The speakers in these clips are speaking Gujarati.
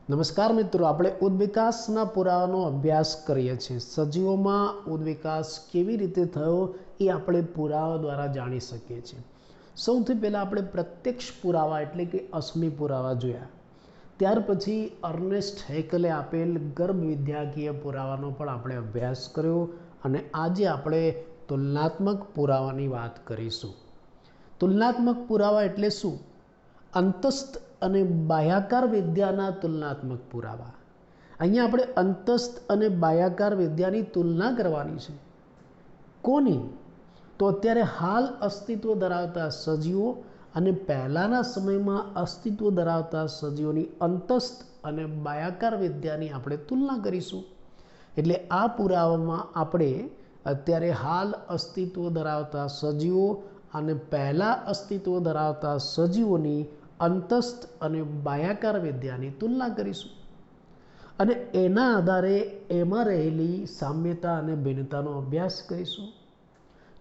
નમસ્કાર મિત્રો, આપણે ઉદ્વિકાસના પુરાવાનો અભ્યાસ કરીએ છીએ. સજીવોમાં ઉદ્વિકાસ કેવી રીતે થયો એ આપણે પુરાવા દ્વારા જાણી શકીએ છીએ. સૌથી પહેલાં આપણે પ્રત્યક્ષ પુરાવા એટલે કે અશ્મિ પુરાવા જોયા. ત્યાર પછી અર્નેસ્ટ હેકલે આપેલ ગર્ભવિદ્યાકીય પુરાવાનો પણ આપણે અભ્યાસ કર્યો અને આજે આપણે તુલનાત્મક પુરાવાની વાત કરીશું. તુલનાત્મક પુરાવા એટલે શું? અંતસ્થ અને બાહ્યાકાર વિદ્યાના તુલનાત્મક પુરાવા. અહીંયા આપણે અંતસ્થ અને બાહ્યાકાર વિદ્યાની તુલના કરવાની છે. કોની? તો અત્યારે હાલ અસ્તિત્વ ધરાવતા સજીવો અને પહેલાંના સમયમાં અસ્તિત્વ ધરાવતા સજીવોની અંતસ્થ અને બાહ્યાકાર વિદ્યાની આપણે તુલના કરીશું. એટલે આ પુરાવામાં આપણે અત્યારે હાલ અસ્તિત્વ ધરાવતા સજીવો અને પહેલાં અસ્તિત્વ ધરાવતા સજીવોની અંતસ્થ અને બાહ્યાકાર વિદ્યાની તુલના કરીશું અને એના આધારે એમાં રહેલી સામ્યતા અને ભિન્નતાનો અભ્યાસ કરીશું.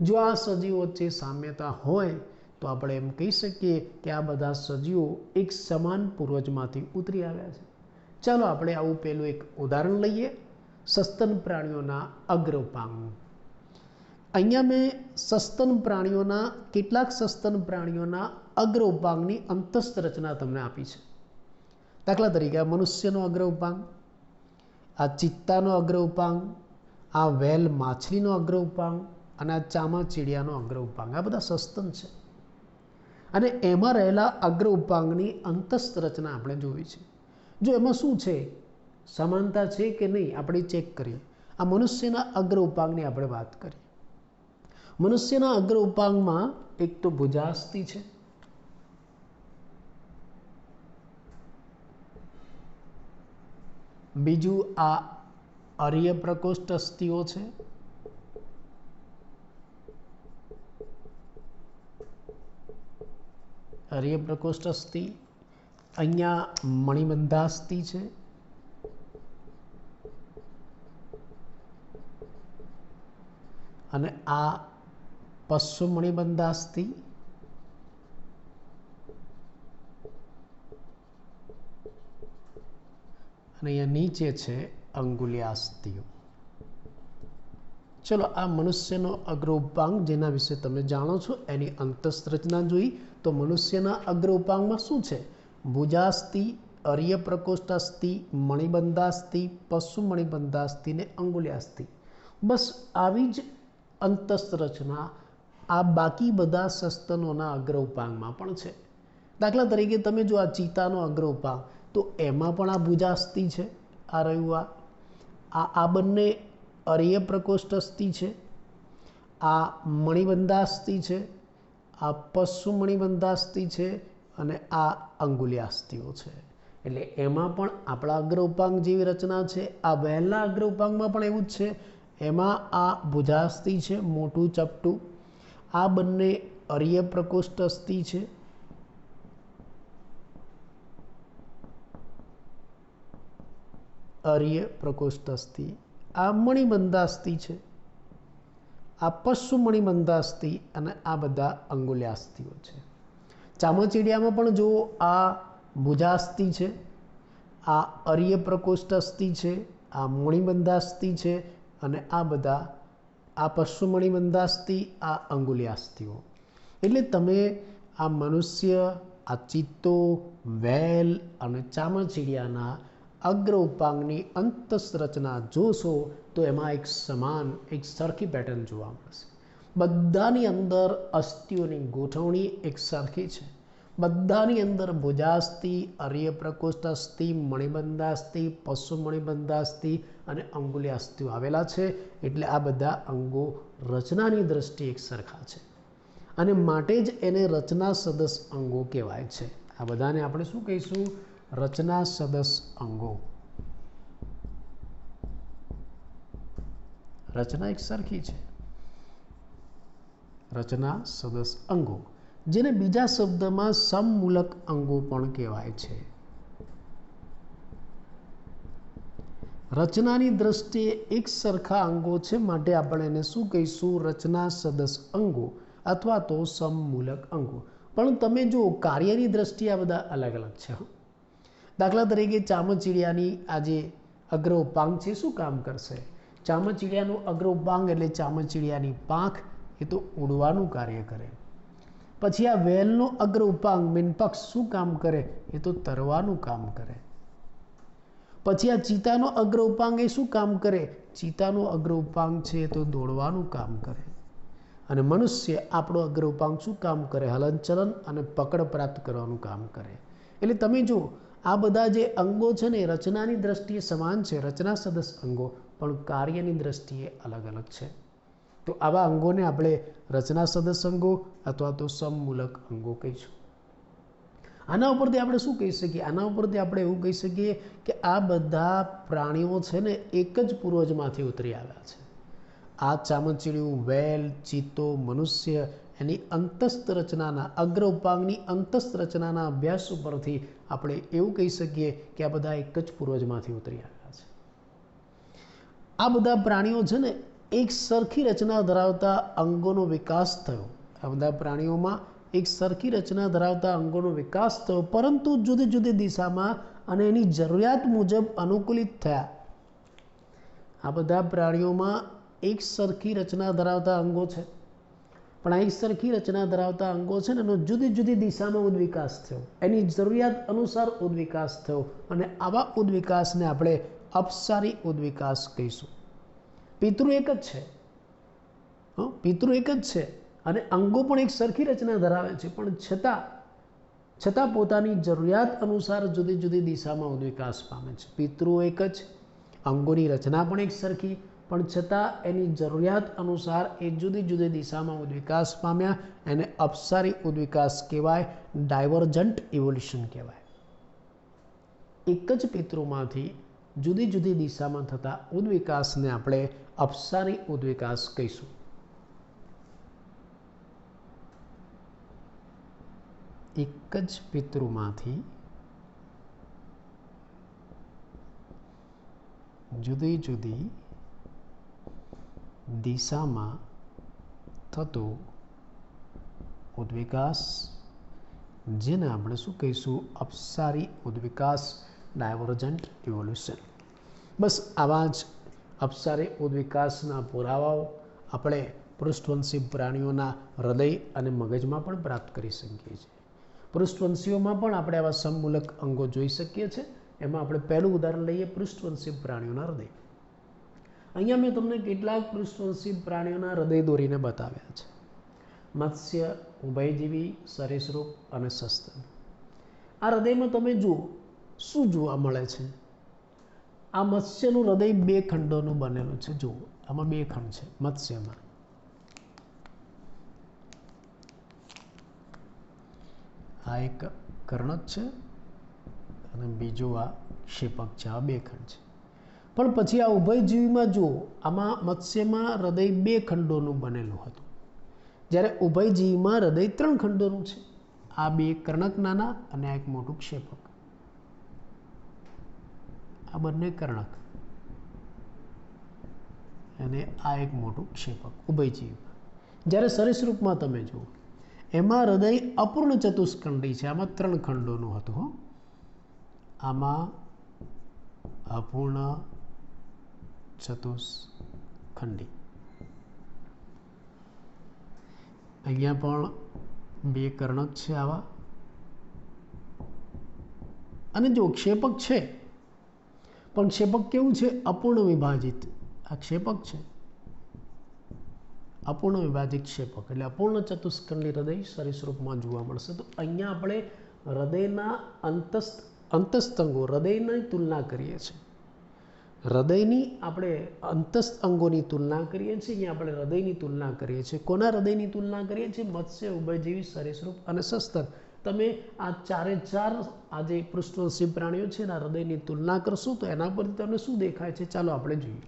જો આ સજીવો વચ્ચે સામ્યતા હોય તો આપણે એમ કહી શકીએ કે આ બધા સજીવો એક સમાન પૂર્વજમાંથી ઉતરી આવ્યા છે. ચાલો આપણે આવું પહેલું એક ઉદાહરણ લઈએ. સસ્તન પ્રાણીઓના અગ્ર ઉપાંગ. અહીંયા મેં કેટલાક સસ્તન પ્રાણીઓના અગ્ર ઉપાંગની અંતસ્થ રચના તમને આપી છે. દાખલા તરીકે આ મનુષ્યનો અગ્ર ઉપાંગ, આ ચિત્તાનો અગ્ર ઉપાંગ, આ વેલ માછલીનો અગ્ર ઉપાંગ અને આ ચામાચીડિયાનો અગ્ર ઉપાંગ. આ બધા સસ્તન છે અને એમાં રહેલા અગ્ર ઉપાંગની અંતસ્થ રચના આપણે જોઈ છે. જો એમાં શું છે, સમાનતા છે કે નહીં, આપણે ચેક કરીએ. આ મનુષ્યના અગ્ર ઉપાંગની આપણે વાત કરીએ. મનુષ્યના અગ્ર ઉપાંગમાં એક તો ભુજાસ્થિ છે, બીજું આ અર્ય પ્રકોષ્ઠ અસ્થિઓ છે, અર્ય પ્રકોષ્ઠ અસ્થિ. અહીંયા મણિબંધાસ્થિ છે અને આ પશ્ચિમ મણિબંધાસ્થિ. અને અહીંયા નીચે છે અંગુલ્યાસ્થિઓ. ચલો, આ મનુષ્યનો અગ્ર ઉપાંગ જેના વિશે તમે જાણો છો એની અંતસ્થ રચના જોઈ. તો મનુષ્યના અગ્ર ઉપાંગમાં શું છે? ભુજાસ્થિ, અર્ય પ્રકોષ્ઠાસ્થિ, મણિબંધાસ્થિ, પશ્ચિમ મણિબંધાસ્થિ ને અંગુલ્યાસ્થિ. બસ આવી જ અંતસ્થ રચના આ બાકી બધા સસ્તનોના અગ્ર ઉપાંગમાં પણ છે. દાખલા તરીકે તમે જો આ ચિત્તાનો અગ્ર ઉપાંગ, તો એમાં પણ આ ભુજાસ્થિ છે, આ રહ્યું આ બંને અર્ય પ્રકોષ્ઠ અસ્થિ છે, આ મણિબંધાસ્થિ છે, આ પશ્ચિમ મણિબંધાસ્થિ છે અને આ અંગુલ્યાસ્થિઓ છે. એટલે એમાં પણ આપણા અગ્ર ઉપાંગ જેવી રચના છે. આ વહેલા અગ્ર ઉપાંગમાં પણ એવું જ છે. એમાં આ ભુજાસ્થિ છે, મોટું ચપટું. આ બંને અર્ય પ્રકોષ્ઠ અસ્થિ છે, અર્ય પ્રકોષ્ઠ અસ્થિ. આ મણિબંધાસ્થિ છે, આ પશ્ચિમ મણિબંધાસ્થિ અને આ બધા અંગુલ્યાસ્થિઓ છે. ચામાચીડિયામાં પણ જો આ ભુજાસ્થિ છે, આ અર્ય પ્રકોષ્ઠ અસ્થિ છે, આ મણિબંધાસ્થિ છે અને આ બધા આ પશ્ચિમ મણિબંધાસ્થિ, આ અંગુલ્યાસ્થિઓ. એટલે તમે આ મનુષ્ય, આ ચિત્તો, વેલ અને ચામાચીડિયાના અગ્ર ઉપાંગની અંતસ્થ રચના જોશો તો એમાં એક સમાન, એક સરખી પેટર્ન જોવા મળશે. બધાની અંદર અસ્થિઓની ગોઠવણી એક સરખી છે. બધાની અંદર ભુજાસ્થિ, અર્ય પ્રકોષ્ઠ અસ્થિ, મણિબંધાસ્થિ, પશ્ચિમ મણિબંધાસ્થિ અને અંગુલ્યાસ્થિઓ આવેલા છે. એટલે આ બધા અંગો રચનાની દ્રષ્ટિએ એક સરખા છે અને માટે જ એને રચના સદસ અંગો કહેવાય છે. આ બધાને આપણે શું કહીશું? રચના સદસ અંગો. રચના એક સરખી છે. રચના સદસ અંગો, જેને બીજા શબ્દમાં સમમૂલક અંગો પણ કહેવાય છે. રચનાની દ્રષ્ટિએ એક સરખા અંગો છે, માટે આપણે એને શું કહીશું? રચના સદસ અંગો અથવા તો સમમૂલક અંગો. પણ તમે જો કાર્યની દ્રષ્ટિએ આ બધા અલગ અલગ છે. દાખલા તરીકે ચામચીડિયાની આ જે અગ્ર ઉપાંગ છે શું કામ કરશે? ચામચીડિયાનું અગ્ર ઉપાંગ એટલે ચામચીડિયાની પાંખ, એ તો ઉડવાનું કાર્ય કરે. પછી આ વેલનો અગ્ર ઉપાંગ મીનપક્ષ શું કામ કરે? એ તો તરવાનું કામ કરે. પછી આ ચિતાનો અગ્ર ઉપાંગ એ શું કામ કરે? ચિતાનો અગ્ર ઉપાંગ છે એ તો દોડવાનું કામ કરે. અને મનુષ્ય આપણો અગ્ર ઉપાંગ શું કામ કરે? હલનચલન અને પકડ પ્રાપ્ત કરવાનું કામ કરે. એટલે તમે જો આ બધા જે અંગો છે ને રચનાની દ્રષ્ટિએ સમાન છે, રચના સદસ અંગો, પણ કાર્યની દ્રષ્ટિએ અલગ અલગ છે. તો આવા અંગોને આપણે રચના સદસ અંગો અથવા તો સમમૂલક અંગો કહીશું. આના ઉપરથી આપણે શું કહી શકીએ? આના ઉપરથી આપણે એવું કહી શકીએ કે આ બધા પ્રાણીઓ છે ને એક જ પૂર્વજમાંથી ઉતરી આવ્યા છે. આ ચામચીડિયું, વેલ, ચિત્તો, મનુષ્ય એની અંતસ્થ રચનાના અગ્ર ઉપાંગની અંતસ્થ રચનાના અભ્યાસ ઉપરથી આપણે એવું કહી શકીએ કે આ બધા એક જ પૂર્વજમાંથી ઉતરી આવ્યા છે. આ બધા પ્રાણીઓ છે ને એક સરખી રચના ધરાવતા અંગોનો વિકાસ થયો. આ બધા પ્રાણીઓમાં એક સરખી રચના ધરાવતા અંગોનો વિકાસ થયો, પરંતુ જુદી જુદી દિશામાં અને એની જરૂરિયાત મુજબ અનુકૂલિત થયા. આ બધા પ્રાણીઓમાં એક સરખી રચના ધરાવતા અંગો છે, પણ આ એક સરખી રચના ધરાવતા અંગો છે ને એનો જુદી જુદી દિશામાં ઉદ્વિકાસ થયો, એની જરૂરિયાત અનુસાર ઉદ્વિકાસ થયો, અને આવા ઉદ્વિકાસને આપણે અપસારી ઉદ્વિકાસ કહીશું. પિતૃ એક જ છે, પિતૃ એક જ છે અને અંગો પણ એક સરખી રચના ધરાવે છે, પણ છતાં પોતાની જરૂરિયાત અનુસાર જુદી જુદી દિશામાં ઉદ્વિકાસ પામે છે. પિતૃ એક જ, અંગોની રચના પણ એક સરખી, પણ છતાં એની જરૂરિયાત અનુસાર એ જુદી જુદી દિશામાં ઉદ્વિકાસ પામ્યા. એને અપસારી ઉદ્વિકાસ કહેવાય, ડાયવર્જન્ટ ઇવોલ્યુશન કહેવાય. એક જ પિતૃમાંથી જુદી જુદી દિશામાં થતા ઉદ્વિકાસને આપણે અપસારી ઉદ્વિકાસ કહીશું. એક જ પિતૃમાંથી જુદી જુદી દિશામાં થતો ઉદ્વિકાસ, જેને આપણે શું કહીશું? અપસારી ઉદ્વિકાસ, ડાયવર્જન્ટ ઇવોલ્યુશન. બસ આવા જ અપસારી ઉદ્વિકાસના પુરાવાઓ આપણે પૃષ્ઠવંશી પ્રાણીઓના હૃદય અને મગજમાં પણ પ્રાપ્ત કરી શકીએ છીએ. પૃષ્ઠવંશીઓમાં પણ આપણે આવા સમમૂલક અંગો જોઈ શકીએ છીએ. એમાં આપણે પહેલું ઉદાહરણ લઈએ, પૃષ્ઠવંશી પ્રાણીઓના હૃદય. અહીંયા મેં તમને કેટલાક પૃષ્ઠવંશી પ્રાણીઓના હૃદય દોરીને બતાવ્યા છે. મત્સ્ય, ઉભયજીવી, સરીસૃપ અને સસ્તન. આ હૃદયમાં તમે જુઓ શું જોવા મળે છે? આ મત્સ્યનું હૃદય બે ખંડોનું બનેલું છે. જુઓ, આમાં બે ખંડ છે મત્સ્યમાં. આ એક કર્ણક છે અને બીજો આ ક્ષેપક છે. આ બે ખંડ છે. પણ પછી આ ઉભયજીવીમાં જુઓ, આમાં મત્સ્યમાં હૃદય બે ખંડોનું બનેલું હતું, જ્યારે ઉભયજીવીમાં હૃદય ત્રણ ખંડોનું છે. આ બે કર્ણક નાના અને આ એક મોટું ક્ષેપક. આ બંને કર્ણક અને આ એક મોટું ક્ષેપક ઉભયજીવીમાં. જ્યારે સરીસૃપમાં તમે જુઓ, એમાં હૃદય અપૂર્ણ ચતુષ્ખંડી છે. આમાં ત્રણ ખંડોનું હતું. આમાં અપૂર્ણ ચતુષ્ખંડી. અહીંયા પણ બે કર્ણક છે આવા. અને જો ક્ષેપક છે, પણ ક્ષેપક કેવું છે? અપૂર્ણ વિભાજિત. આ ક્ષેપક છે, અપૂર્ણ વિભાજિત ક્ષેપક, એટલે અપૂર્ણ ચતુષ્ખંડી હૃદય સરીસૃપમાં જોવા મળશે. તો અહીંયા આપણે હૃદયના અંતસ્થ અંગો, હૃદયની તુલના કરીએ છીએ. હૃદયની આપણે અંતસ્થ અંગોની તુલના કરીએ છીએ. અહીંયા આપણે હૃદયની તુલના કરીએ છીએ. કોના હૃદયની તુલના કરીએ છીએ? મત્સ્ય, ઉભયજીવી, સરીસૃપ અને સસ્તન. તમે આ ચારે ચાર આ જે પૃષ્ઠવંશી પ્રાણીઓ છે એના હૃદયની તુલના કરશો તો એના પરથી તમને શું દેખાય છે? ચાલો આપણે જોઈએ.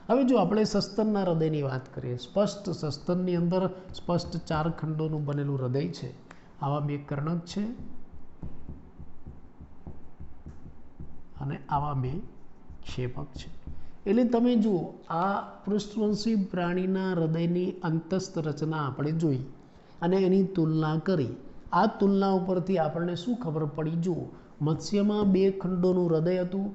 હવે જો આપણે સસ્તનના હૃદયની વાત કરીએ, સ્પષ્ટ સસ્તનની અંદર સ્પષ્ટ 4 ખંડોનું બનેલું હૃદય છે, આવા 2 કર્ણક છે અને આવા 2 ક્ષેપક છે. એટલે તમે જુઓ, આ પૃષ્ઠવંશી પ્રાણીના હૃદયની અંતસ્થ રચના આપણે જોઈ અને એની તુલના કરી. આ તુલના ઉપરથી આપણને શું ખબર પડી? જુઓ, મત્સ્યમાં 2 ખંડોનું હૃદય હતું,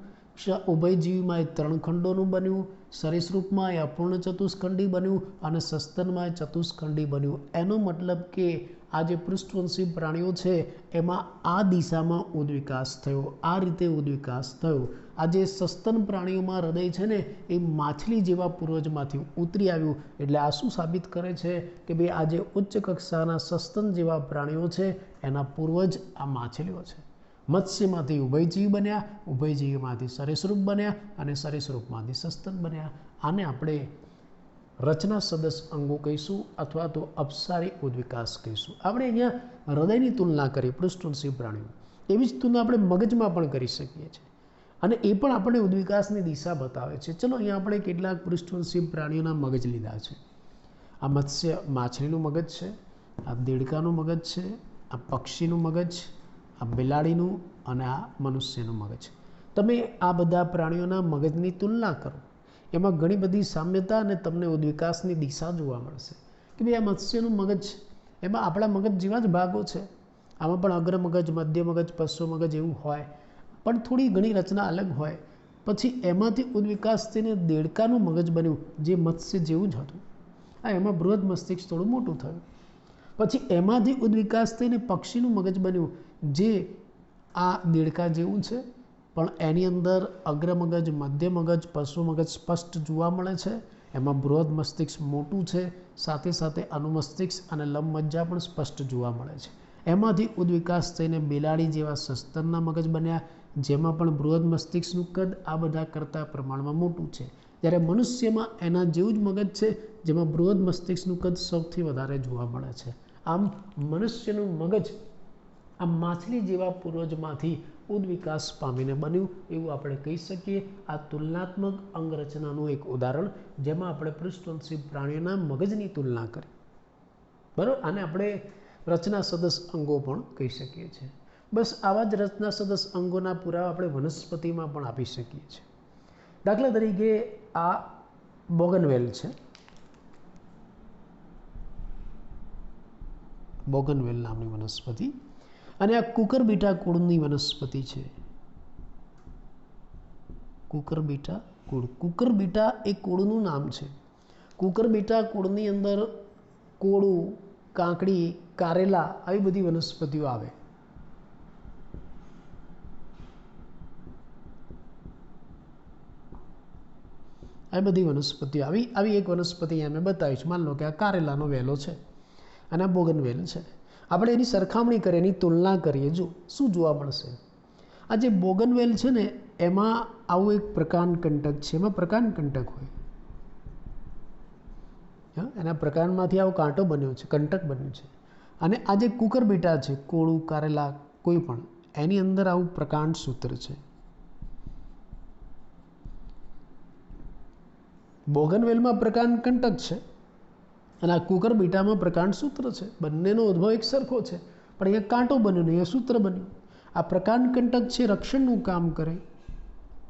ઉભયજીવીમાં 3 ખંડોનું બન્યું, સરીસૃપમાં એ અપૂર્ણ ચતુષ્ખંડી બન્યું અને સસ્તનમાં ચતુષ્ખંડી બન્યું. એનો મતલબ કે આ જે પૃષ્ઠવંશી પ્રાણીઓ છે એમાં આ દિશામાં ઉદ્વિકાસ થયો, આ રીતે ઉદ્વિકાસ થયો. આ જે સસ્તન પ્રાણીઓમાં હૃદય છે ને એ માછલી જેવા પૂર્વજમાંથી ઉતરી આવ્યું. એટલે આ શું સાબિત કરે છે કે ભાઈ આ જે ઉચ્ચ કક્ષાના સસ્તન જેવા પ્રાણીઓ છે એના પૂર્વજ આ માછલીઓ છે. મત્સ્યમાંથી ઉભયજીવી બન્યા, ઉભયજીવીમાંથી સરીસૃપ બન્યા અને સરીસૃપમાંથી સસ્તન બન્યા. આને આપણે રચના સદસ્ય અંગો કહીશું અથવા તો અપસારી ઉદ્વિકાસ કહીશું. આપણે અહીંયા હૃદયની તુલના કરી પૃષ્ઠવંશી પ્રાણીઓ, એવી જ તુલના આપણે મગજમાં પણ કરી શકીએ છીએ અને એ પણ આપણે ઉદ્વિકાસની દિશા બતાવે છે. ચલો અહીંયા આપણે કેટલાક પૃષ્ઠવંશી પ્રાણીઓના મગજ લીધા છે. આ મત્સ્ય માછલીનું મગજ છે, આ દેડકાનું મગજ છે, આ પક્ષીનું મગજ, આ બિલાડીનું અને આ મનુષ્યનું મગજ. તમે આ બધા પ્રાણીઓના મગજની તુલના કરો, એમાં ઘણી બધી સામ્યતા અને તમને ઉદ્વિકાસની દિશા જોવા મળશે કે ભાઈ આ મત્સ્યનું મગજ, એમાં આપણા મગજ જેવા જ ભાગો છે, આમાં પણ અગ્ર મગજ, મધ્ય મગજ, પશ્વ મગજ એવું હોય, પણ થોડી ઘણી રચના અલગ હોય. પછી એમાંથી ઉદ્વિકાસ થઈને દેડકાનું મગજ બન્યું જે મત્સ્ય જેવું જ હતું. એમાં બૃહદ મસ્તિષ્ક થોડું મોટું થયું. પછી એમાંથી ઉદ્વિકાસ થઈને પક્ષીનું મગજ બન્યું જે આ દેડકા જેવું છે, પણ એની અંદર અગ્ર મગજ, મધ્ય મગજ, પશ્વ મગજ સ્પષ્ટ જોવા મળે છે. એમાં બૃહદ મસ્તિષ્ક મોટું છે, સાથે સાથે અનુમસ્તિષ્ક અને લંબમજ્જા પણ સ્પષ્ટ જોવા મળે છે. એમાંથી ઉદ્વિકાસ થઈને બિલાડી જેવા સસ્તનના મગજ બન્યા, જેમાં પણ બૃહદ મસ્તિષ્કનું કદ આ બધા કરતાં પ્રમાણમાં મોટું છે. જ્યારે મનુષ્યમાં એના જેવું જ મગજ છે, જેમાં બૃહદ મસ્તિષ્કનું કદ સૌથી વધારે જોવા મળે છે. આમ મનુષ્યનું મગજ આ માછલી જેવા પૂર્વજમાંથી ઉદ્વિકાસ પામીને બન્યું એવું આપણે કહી શકીએ. આ તુલનાત્મક અંગરચનાનું એક ઉદાહરણ, જેમાં આપણે પૃષ્ઠવંશી પ્રાણીઓના મગજની તુલના કરી. બરાબર, આને આપણે રચના સદસ્ય અંગો પણ કહી શકીએ છીએ. બસ આવા જ રચના સદસ્ય અંગોના પુરાવા આપણે વનસ્પતિમાં પણ આપી શકીએ છીએ. દાખલા તરીકે આ બોગનવેલ છે, બોગનવેલ નામની વનસ્પતિ, અને આ કુકરબીટા કુળની વનસ્પતિ છે. કુકરબીટા કુળ, કુકરબીટા એ કુળનું નામ છે. કુકરબીટા કુળની અંદર કોળું, કાંકડી, કારેલા આવી બધી વનસ્પતિઓ આવે. આ બધી વનસ્પતિઓ આવી એક વનસ્પતિ મેં બતાવી છે. માની લો કે આ કારેલાનો વેલો છે અને આ બોગનવેલ છે. આપણે એની સરખામણી કરીએ, એની તુલના કરીએ, જો શું જોવા મળશે. આ જે બોગનવેલ છે ને એમાં આવું એક પ્રકાંડકંટક છે, એમાં પ્રકાંડકંટક હોય, એના પ્રકાંડમાંથી આવો કાંટો બન્યો છે, કંટક બન્યું છે. અને આ જે કુકરબીટા છે, કોળું, કારેલા કોઈ પણ, એની અંદર આવું પ્રકાંડ સૂત્ર છે. બોગનવેલમાં પ્રકાંડકંટક છે અને આ કુકરબીટામાં પ્રકાંડ સૂત્ર છે. બંનેનો ઉદ્ભવ એક સરખો છે, પણ અહીંયા કાંટો બન્યો ને અહીંયા સૂત્ર બન્યું. આ પ્રકાંડકંટક છે રક્ષણનું કામ કરે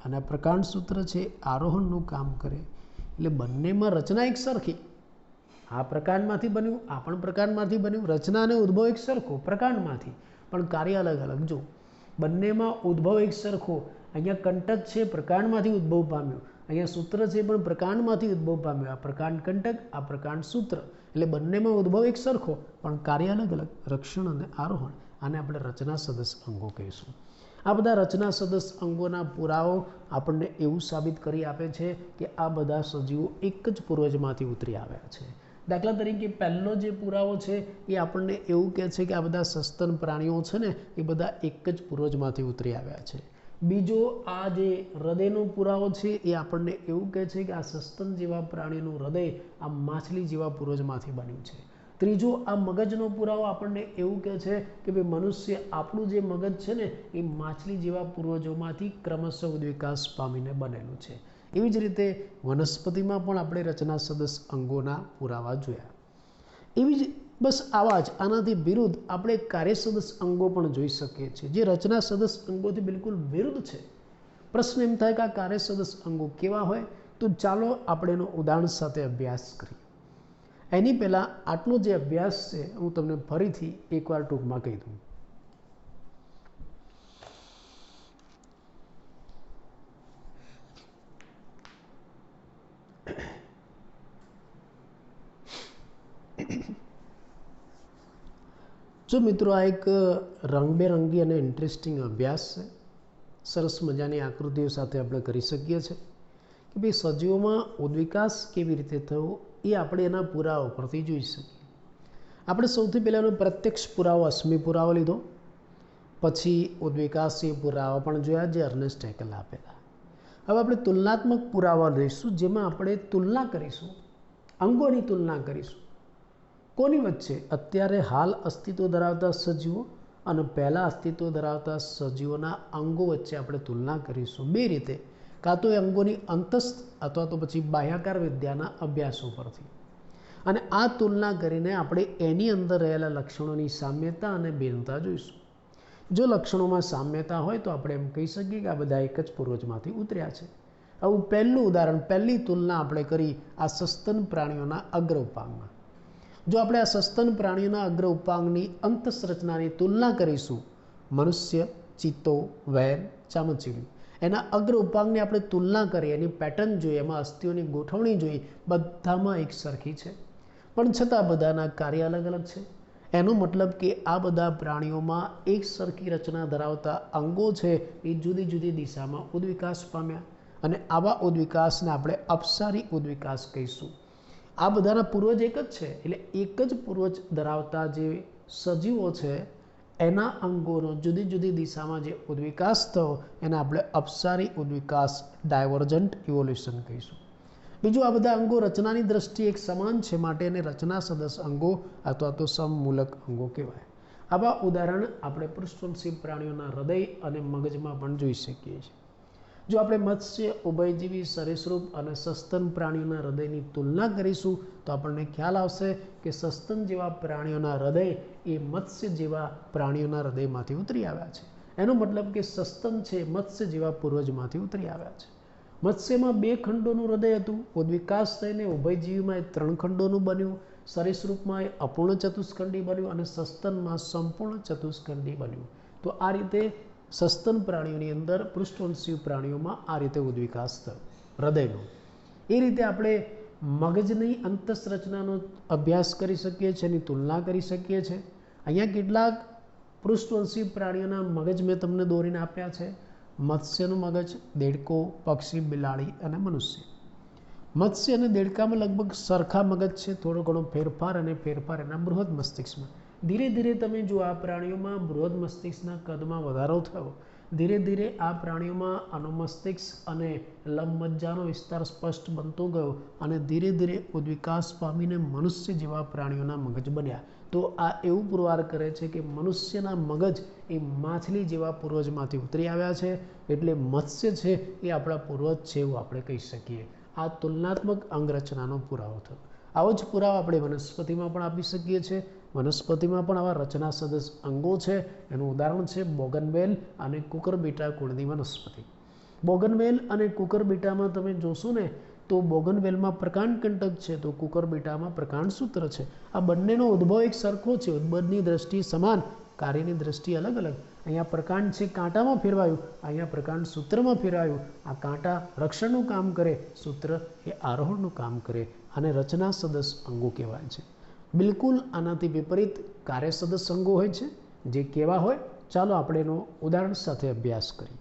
અને આ પ્રકાંડ સૂત્ર છે આરોહણનું કામ કરે. એટલે બંનેમાં રચના એક સરખી. આ પ્રકાંડમાંથી બન્યું, આ પણ પ્રકાંડમાંથી બન્યું. રચના અને ઉદ્ભવ એક સરખો પ્રકાંડમાંથી, પણ કાર્ય અલગ અલગ. જો બંનેમાં ઉદ્ભવ એક સરખો, અહીંયા કંટક છે પ્રકાંડમાંથી ઉદ્ભવ પામ્યો, અહીંયા સૂત્ર છે પણ પ્રકાંડમાંથી ઉદ્ભવ પામ્યો. આ પ્રકાંડ કંટક, આ પ્રકાંડ સૂત્ર, એટલે બંનેમાં ઉદ્ભવ એક સરખો પણ કાર્ય અલગ અલગ, રક્ષણ અને આરોહણ. આને આપણે રચના સદસ્ય અંગો કહીશું. આ બધા રચના સદસ્ય અંગોના પુરાવો આપણને એવું સાબિત કરી આપે છે કે આ બધા સજીવો એક જ પૂર્વજમાંથી ઉતરી આવ્યા છે. દાખલા તરીકે પહેલો જે પુરાવો છે એ આપણને એવું કહે છે કે આ બધા સસ્તન પ્રાણીઓ છે ને એ બધા એક જ પૂર્વજમાંથી ઉતરી આવ્યા છે. બીજો આ જે હૃદયનો પુરાવો છે એ આપણને એવું કહે છે કે આ સસ્તન જેવા પ્રાણીનું હૃદય આ માછલી જેવા પૂર્વજમાંથી બન્યું છે. ત્રીજો આ મગજનો પુરાવો આપણને એવું કહે છે કે ભાઈ મનુષ્ય, આપણું જે મગજ છે ને એ માછલી જેવા પૂર્વજોમાંથી ક્રમશઃ ઉદ્વિકાસ પામીને બનેલું છે. એવી જ રીતે વનસ્પતિમાં પણ આપણે રચના સદસ્ય અંગોના પુરાવા જોયા. એવી જ બસ આવા જ આનાથી વિરુદ્ધ આપણે કાર્ય સદસ્ય અંગો પણ જોઈ શકીએ છીએ, જે રચના સદસ્ય અંગોથી બિલકુલ વિરુદ્ધ છે. પ્રશ્ન એમ થાય કે આ કાર્ય સદસ્ય અંગો કેવા હોય? તો ચાલો આપણે એનો ઉદાહરણ સાથે અભ્યાસ કરીએ. એની પહેલાં આટલો જે અભ્યાસ છે હું તમને ફરીથી એકવાર ટૂંકમાં કહી દઉં. જો મિત્રો, આ એક રંગબેરંગી અને ઇન્ટરેસ્ટિંગ અભ્યાસ છે. સરસ મજાની આકૃતિઓ સાથે આપણે કરી શકીએ છીએ કે ભાઈ સજીવોમાં ઉદ્વિકાસ કેવી રીતે થયો એ આપણે એના પુરાવા પરથી જોઈ શકીએ. આપણે સૌથી પહેલાં એનો પ્રત્યક્ષ પુરાવો અશ્મિ પુરાવો લીધો, પછી ઉદ્વિકાસી પુરાવા પણ જોયા જે અર્નેસ્ટ હેકલ આપેલા. હવે આપણે તુલનાત્મક પુરાવા લઈશું, જેમાં આપણે તુલના કરીશું, અંગોની તુલના કરીશું. કોની વચ્ચે? અત્યારે હાલ અસ્તિત્વ ધરાવતા સજીવો અને પહેલાં અસ્તિત્વ ધરાવતા સજીવોના અંગો વચ્ચે આપણે તુલના કરીશું. બે રીતે, કાં તો એ અંગોની અંતસ્થ અથવા તો પછી બાહ્યાકાર વિદ્યાના અભ્યાસો પરથી. અને આ તુલના કરીને આપણે એની અંદર રહેલા લક્ષણોની સામ્યતા અને ભિન્નતા જોઈશું. જો લક્ષણોમાં સામ્યતા હોય તો આપણે એમ કહી શકીએ કે આ બધા એક જ પૂર્વજમાંથી ઉતર્યા છે. આવું પહેલું ઉદાહરણ, પહેલી તુલના આપણે કરી આ સસ્તન પ્રાણીઓના અગ્ર ઉપાંગમાં. જો આપણે આ સસ્તન પ્રાણીઓના અગ્ર ઉપાંગની અંતઃસંરચનાની તુલના કરીશું, મનુષ્ય, ચિત્તો, વહેલ, ચામાચીડી, એના અગ્ર ઉપાંગની આપણે તુલના કરીએ, એની પેટર્ન જોઈએ, એમાં અસ્થિઓની ગોઠવણી જોઈએ, બધામાં એક સરખી છે, પણ છતાં બધાના કાર્ય અલગ અલગ છે. એનો મતલબ કે આ બધા પ્રાણીઓમાં એક સરખી રચના ધરાવતા અંગો છે એ જુદી જુદી દિશામાં ઉદ્વિકાસ પામ્યા, અને આવા ઉદ્વિકાસને આપણે અપસારી ઉદ્વિકાસ કહીશું. આ બધાના પૂર્વજ એક જ છે, એટલે એક જ પૂર્વજ ધરાવતા જે સજીવો છે એના અંગોનો જુદી જુદી દિશામાં જે ઉદ્વિકાસ થયો એને આપણે અપસારી ઉદ્વિકાસ, ડાયવર્જન્ટ ઇવોલ્યુશન કહીશું. બીજું, આ બધા અંગો રચનાની દ્રષ્ટિએ એક સમાન છે, માટે એને રચના સદસ્ય અંગો અથવા તો સમમૂલક અંગો કહેવાય. આવા ઉદાહરણ આપણે પૃષ્ઠવંશી પ્રાણીઓના હૃદય અને મગજમાં પણ જોઈ શકીએ છીએ. જો આપણે મત્સ્ય, ઉભયજીવી, સરીસૃપ અને સસ્તન પ્રાણીઓના હૃદયની તુલના કરીશું તો આપણને ખ્યાલ આવશે કે સસ્તન જેવા પ્રાણીઓના હૃદય એ મત્સ્ય જેવા પ્રાણીઓના હૃદયમાંથી ઉતરી આવ્યા છે. એનો મતલબ કે સસ્તન છે મત્સ્ય જેવા પૂર્વજમાંથી ઉતરી આવ્યા છે. મત્સ્યમાં 2 ખંડોનું હૃદય હતું, ઉદ્વિકાસ થઈને ઉભયજીવીમાં 3 ખંડોનું બન્યું, સરીસૃપમાં એ અપૂર્ણ ચતુષ્ખંડી બન્યું અને સસ્તનમાં સંપૂર્ણ ચતુષ્ખંડી બન્યું. તો આ રીતે સસ્તન પ્રાણીઓની અંદર, પૃષ્ઠવંશી પ્રાણીઓમાં આ રીતે ઉદ્વિકાસ થયો હૃદયનો. એ રીતે આપણે મગજની અંતઃસંરચનાનો અભ્યાસ કરી શકીએ છીએ, એની તુલના કરી શકીએ છીએ. અહીંયા કેટલાક પૃષ્ઠવંશી પ્રાણીઓના મગજ મેં તમને દોરીને આપ્યા છે. મત્સ્યનું મગજ, દેડકો, પક્ષી, બિલાડી અને મનુષ્ય. મત્સ્ય અને દેડકામાં લગભગ સરખા મગજ છે, થોડો ઘણો ફેરફાર, અને ફેરફાર એના બૃહદ મસ્તિષ્કમાં. ધીરે ધીરે તમે જો આ પ્રાણીઓમાં બૃહદ મસ્તિષ્કના કદમાં વધારો થયો, ધીરે ધીરે આ પ્રાણીઓમાં અનુમસ્તિષ્ક અને લંબમજ્જાનો વિસ્તાર સ્પષ્ટ બનતો ગયો, અને ધીરે ધીરે ઉદ્વિકાસ પામીને મનુષ્ય જેવા પ્રાણીઓના મગજ બન્યા. તો આ એવું પુરવાર કરે છે કે મનુષ્યના મગજ એ માછલી જેવા પૂર્વજમાંથી ઉતરી આવ્યા છે, એટલે મત્સ્ય છે એ આપણા પૂર્વજ છે એવું આપણે કહી શકીએ. આ તુલનાત્મક અંગરચનાનો પુરાવો થયો. આવો જ પુરાવો આપણે વનસ્પતિમાં પણ આપી શકીએ છીએ. વનસ્પતિમાં પણ આવા રચના સદસ્ય અંગો છે. એનું ઉદાહરણ છે બોગનવેલ અને કુકરબીટા કુળની વનસ્પતિ. બોગનવેલ અને કુકરબીટામાં તમે જોશો ને તો બોગનવેલમાં પ્રકાંડકંટક છે, તો કુકરબીટામાં પ્રકાંડસૂત્ર છે. આ બંનેનો ઉદ્ભવ એક સરખો છે, ઉદ્ભવની દ્રષ્ટિ સમાન, કાર્યની દ્રષ્ટિ અલગ અલગ. અહીંયા પ્રકાંડ છે કાંટામાં ફેરવાયું, અહીંયા પ્રકાંડ સૂત્રમાં ફેરવાયું. આ કાંટા રક્ષણનું કામ કરે, સૂત્ર એ આરોહણનું કામ કરે, અને રચના સદસ્ય અંગો કહેવાય છે. બિલકુલ આનાથી વિપરીત કાર્ય સદસ્ય અંગો હોય છે, જે કેવા હોય ચાલો આપણે એનો ઉદાહરણ સાથે અભ્યાસ કરીએ.